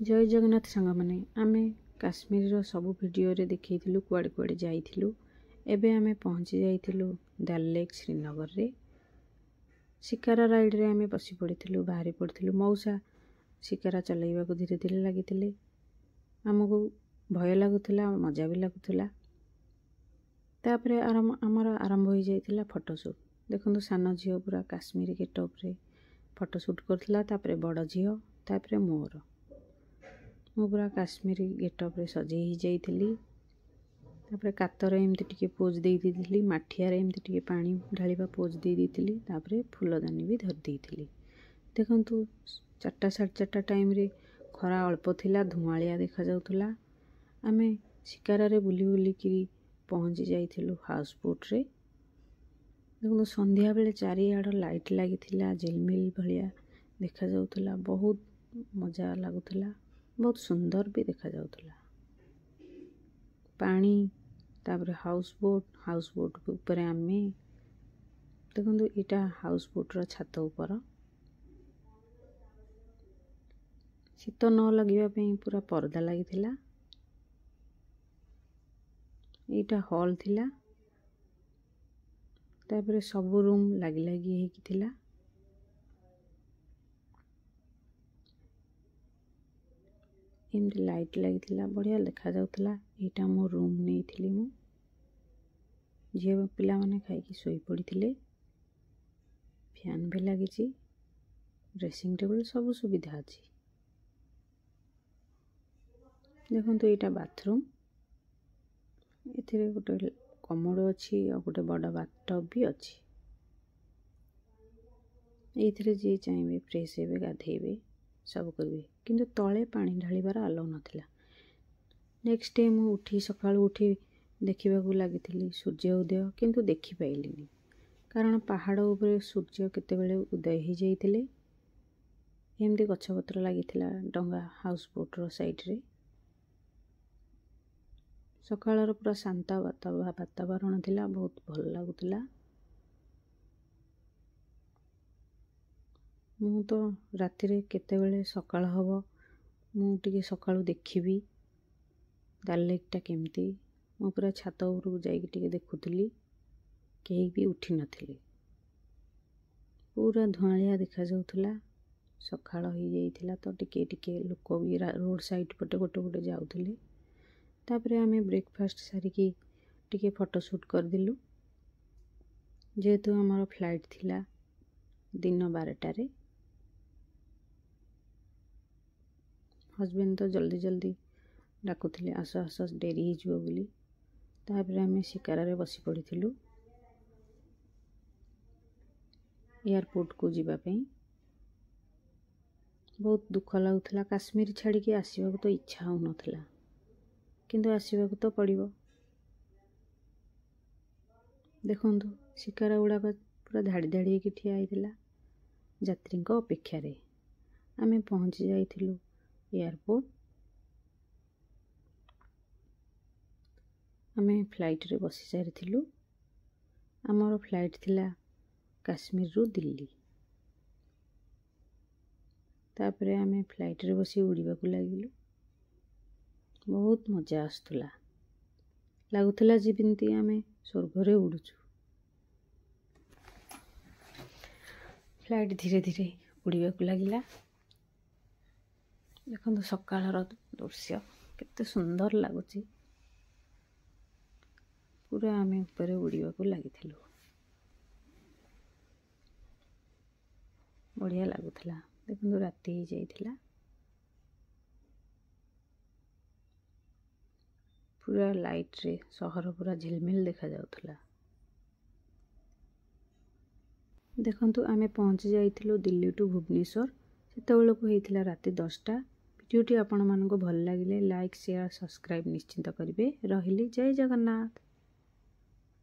जय जगन्नाथ सांग माने आमे काश्मीर सबु वीडियो रे देखैथिलु कुआडे कुआडे जाइथिलु। एबे आमे पहुंची जाइथिलु दाल लेक श्रीनगर रे। शिकारा राइड रे आमे बसी पड़िथिलु, बाहरी पड़िथिलु। मौसा शिकारा चलाइबा को धीरे धीरे लागिथिले। हमको भय लागुथिला, मजा भी लागुथिला। तापरे आमर आरंभ हो जाइथिला फोटोशूट। देखंतु सानो झियो पूरा काश्मीरी गेटअप रे फोटोशूट करथिला। तापरे बड़ झियो, तापरे मोर मु पूरा काश्मीरी गेटअप रे सजे ही जाइथिली। तापरे कातर एमती टिके पोज दे दिथिली, माठिया रे एमती टिके पानी ढालिबा पोज दे दिथिली। तापरे फूलदानी भी धर देथिली। देखंतु 4टा 4:30 टाइम रे खरा अल्प थिला, धुआलिया देखा जाउथुला। आमे शिकारा रे बुली बुली की पहुंची जाइथिलु हाउस बोट रे। देखंतु संध्या बेले चारिआड लाइट लागिथिला, झिलमिल भलिया देखा जाउथुला। बहुत मजा लागुथुला, बहुत सुंदर भी देखा जाउथुला। पानी तापरे हाउस बोट ऊपर आमे देखंतु इटा हाउस बोट रो छात ऊपर। शीत न लगिबा पई पूरा पर्दा लागिथिला। एटा हॉल थिला। तापरे सब रूम लागी लागी हेकी थिला। एमती लाइट लागिथिला, बढ़िया देखा जाउथुला। एटा मो रूम नेइथिली मु। झियो पिला माने खाइकी सोई पड़िथिले। फैन भी लागिची, ड्रेसिंग टेबल सब सुविधा अछि। देखंतु एटा बाथरूम। एथिरे गोटे कमोड अछि और गोटे बड़ बाथटब भी अछि। एथिरे जे चाइबे फ्रेश हेबे, गाधेबे, सब करबे, किंतु तळे पानी ढालिबार अलाउ नथिला। नेक्स्ट डे मु उठी सकाळु उठी देखिबाकू लागिथिली सूर्य उदय, किंतु देखि पाइलिनी। कारण पहाड़ ऊपर सूर्य केतेबेले उदय हो जाइथिले। एमती गछपत्र लागिथिला डंगा हाउस बोट रो साइड रे। सकाळर पूरा शांत वातावरण थिला, बहुत भल लागुथिला। मु तो राति रे केतेबेले सकाळ हबो मु टिके सकाळु देखिबी दाल लेक टा केमती। मु पूरा छात ऊपर जाइकी टिके देखुथिली। केही भी उठी नथिले। पूरा धुआलिया देखा जाउथुला। सकाळ हो जाइथिला तो टिके टिके लोक भी रोड साइड पटे गोटे गोटे जाउथिले। तापरे आमे ब्रेकफास्ट सारिकी टिके फोटोशूट कर दिलु। जेहेतु हमारा फ्लाइट थिला दिन 12टा रे। हस्बैंड तो जल्दी जल्दी डाकुथिले, आस आस डेरी ही जुओ बोली। तापरे आमे शिकारा रे बसी पड़िथिलु एयरपोर्ट को जीवा पई। बहुत दुख लागुथिला। काश्मीर छाड़ी के आसीबाकू तो इच्छा हो नथिला, किंतु आसीबाकू तो पड़िबो। देखंतु शिकारा गुड़ाक पूरा धाड़ी धाड़ी की ठिया आइथिला यात्री को अपेक्षा रे। आमे पहुंची जाइथिलु एयरपोर्ट। आमे फ्लाइट रे बसी सारिथिलु। हमर फ्लाइट थिला काश्मीर रु दिल्ली। तापरे आमे फ्लाइट रे बसी उड़ीबाकू लागिलु। बहुत मजा आस्तुला। लागुथिला जेबिंती आमे स्वर्ग रे उड़ुछु। फ्लाइट धीरे धीरे उड़ीबाकू लागिला। देखंतु सकाळर दृश्य केते सुंदर लागुची। पूरा आमे ऊपर उड़ीबाकू लागिथिलु। बढ़िया लागुथिला। देखंतु राति ही जाइथिला। पूरा लाइट रे शहर पूरा झिलमिल देखा जाउथुला। देखंतु आमे पहुंची जाइथिलु दिल्ली टू भुवनेश्वर। सेतेबेलकू हेइथिला राति 10टा। वीडियोटी आपण मानको भल लागिले लाइक शेयर सब्सक्राइब निश्चिंत करिवे। रहिली जय जगन्नाथ।